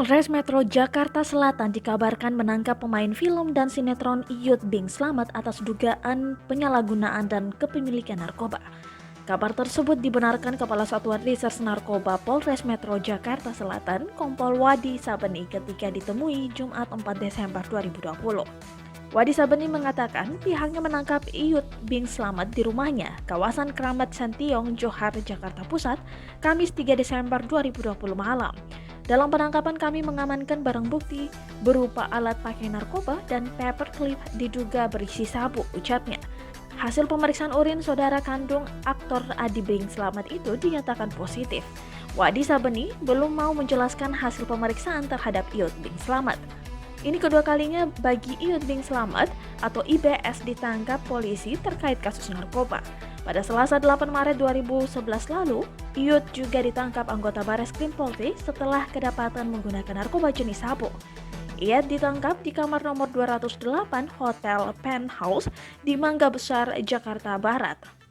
Polres Metro Jakarta Selatan dikabarkan menangkap pemain film dan sinetron Iyut Bing Slamet atas dugaan penyalahgunaan dan kepemilikan narkoba. Kabar tersebut dibenarkan Kepala Satuan Reserse Narkoba Polres Metro Jakarta Selatan, Kompol Wadi Sabeni ketika ditemui Jumat 4 Desember 2020. Wadi Sabeni mengatakan pihaknya menangkap Iyut Bing Slamet di rumahnya, kawasan Keramat Sentiong, Johar, Jakarta Pusat, Kamis 3 Desember 2020 malam. Dalam penangkapan kami mengamankan barang bukti berupa alat pakai narkoba dan paperclip diduga berisi sabu, ucapnya. Hasil pemeriksaan urin saudara kandung aktor Adi Bing Slamet itu dinyatakan positif. Wadi Sabeni belum mau menjelaskan hasil pemeriksaan terhadap Iyut Bing Slamet. Ini kedua kalinya bagi Iyut Bing Slamet atau IBS ditangkap polisi terkait kasus narkoba. Pada Selasa 8 Maret 2011 lalu, Iyut juga ditangkap anggota Bareskrim Polri setelah kedapatan menggunakan narkoba jenis sabu. Ia ditangkap di kamar nomor 208 Hotel Penthouse di Mangga Besar, Jakarta Barat.